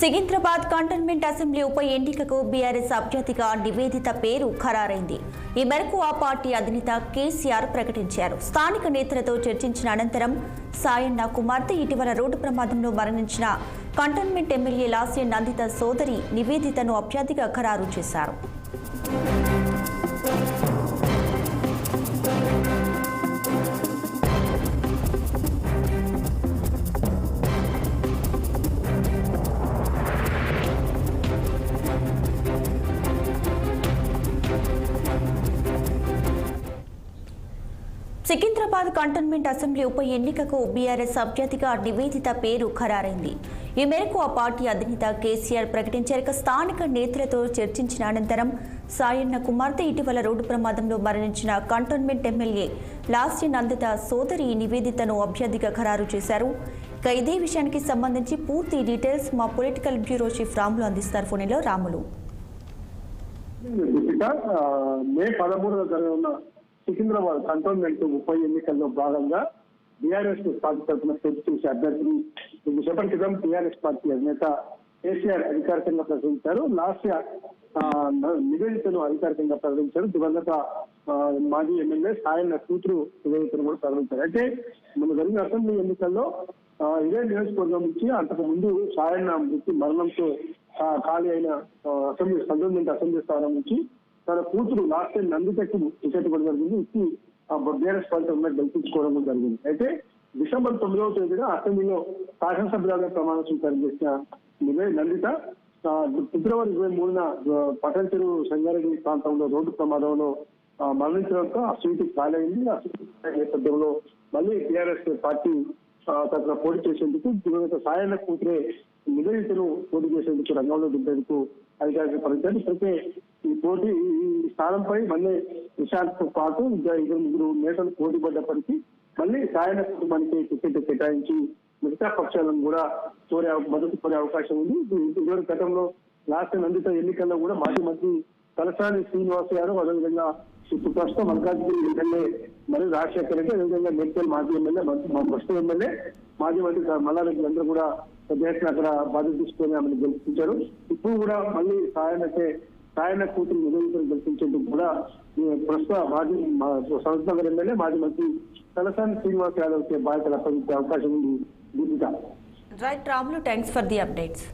Secunderabad cantonment assembly ఉప ఎన్నికకు BRS అభ్యర్థిగా నివేదిత పేరు ఖరారైంది. ఈ మేరకు ఆ పార్టీ అధినేత కేసీఆర్ ప్రకటించారు. స్థానిక నేతలతో చర్చించిన అనంతరం సాయన్న కుమార్తె ఇటీవల రోడ్డు ప్రమాదంలో మరణించిన కంటోన్మెంట్ ఎమ్మెల్యే లాస్య నందిత సోదరి నివేదితను అభ్యర్థిగా ఖరారు చేశారు. సికింద్రాబాద్ కంటోన్మెంట్ అసెంబ్లీ ఉప ఎన్నికకు బీఆర్ఎస్ అభ్యర్థిగా నివేదిత పేరు ఖరారైంది. ఈ మేరకు ఆ పార్టీ అధినేత కేసీఆర్ ప్రకటించారు. స్థానిక నేతలతో చర్చించిన అనంతరం సాయన్న కుమార్తె ఇటీవల రోడ్డు ప్రమాదంలో మరణించిన కంటోన్మెంట్ ఎమ్మెల్యే లాస్య నందిత సోదరి నివేదితను అభ్యర్థిగా ఖరారు చేశారు. ఇదే విషయానికి సంబంధించి పూర్తి డీటెయిల్స్ మా పొలిటికల్ బ్యూరో చీఫ్ రాములు అందిస్తారు. ఫోన్లో రాములు. మే 13న జరగనున్న సికింద్రాబాద్ కంటోన్మెంట్ ఉప ఎన్నికల్లో భాగంగా బీఆర్ఎస్ పార్టీ తరఫున పోటీ చేసే అభ్యర్థిని కొద్దిసేపటి క్రితం టీఆర్ఎస్ పార్టీ అధినేత కేసీఆర్ అధికారికంగా ప్రకటించారు. లాస్య నివేదితను అధికారికంగా ప్రకటించారు. దివంగత మాజీ ఎమ్మెల్యే సాయన్న కూతురు నివేదితను కూడా ప్రకటించారు. అయితే మన జరిగిన అసెంబ్లీ ఎన్నికల్లో ఇదే నియోజకవర్గం నుంచి అంతకు ముందు సాయన్న మరణంతో ఖాళీ అయిన కంటోన్మెంట్ అసెంబ్లీ స్థానం నుంచి తన కూతురు లాస్ట్ టైం నందితకి టికెట్ కూడా జరిగింది. ఇచ్చి బీఆర్ఎస్ పార్టీ గెలిపించుకోవడం కూడా జరిగింది. అయితే డిసెంబర్ 9వ తేదీన అసెంబ్లీలో శాసనసభ్యులుగా ప్రమాణ స్వీకారం చేసిన నందిత ఫిబ్రవరి 23న పటన్ చెరువు సంగారెడ్డి ప్రాంతంలో రోడ్డు ప్రమాదంలో మరణించడంతో ఆ సీటు ఖాళీ అయింది. ఆ సీటు నేపథ్యంలో మళ్ళీ బీఆర్ఎస్ పార్టీ తరఫున పోటీ చేసేందుకు దివంగత సాయన్న కూతురే నివేదితను పోటీ చేసేందుకు రంగంలో దింపేందుకు అధికారులు ప్రకటించారు. ఇప్పటికే ఈ స్థానంపై మళ్ళీ విశాఖతో పాటు ఇంకా 2-3 నేతలు పోటీ పడ్డప్పటికీ మళ్ళీ సాయన్న కుటుంబానికి టికెట్ కేటాయించి మిగతా పక్షాలను కూడా మద్దతు కోరే అవకాశం ఉంది. ఇదివరకు గతంలో లాస్ట్ నందిత ఎన్నికల్లో కూడా మాజీ మంత్రి తలసాని శ్రీనివాస్ యాదవ్, అదేవిధంగా ఇప్పుడు ప్రస్తుతం మల్కాజ్గిరి ఎమ్మెల్యే మరి రాజశేఖర్ రెడ్డి, అదేవిధంగా మేడ్చల్ మాజీ ఎమ్మెల్యే ప్రస్తుతం ఎమ్మెల్యే మాజీ మంత్రి మల్లారెడ్డి అందరూ కూడా పెద్ద ఎత్తున అక్కడ బాధ్యత తీసుకొని ఆమెను గెలిపించారు. ఇప్పుడు కూడా మళ్ళీ సాయన్న కూతురు నివేదికను గెలిపించేందుకు కూడా ప్రస్తుత మాజీ సంస్థ ఎమ్మెల్యే మాజీ మంత్రి తలసాని శ్రీనివాస్ యాదవ్ బాధ్యతలు అప్పగించే అవకాశం ఉంది. Right Ramulu, thanks for the updates.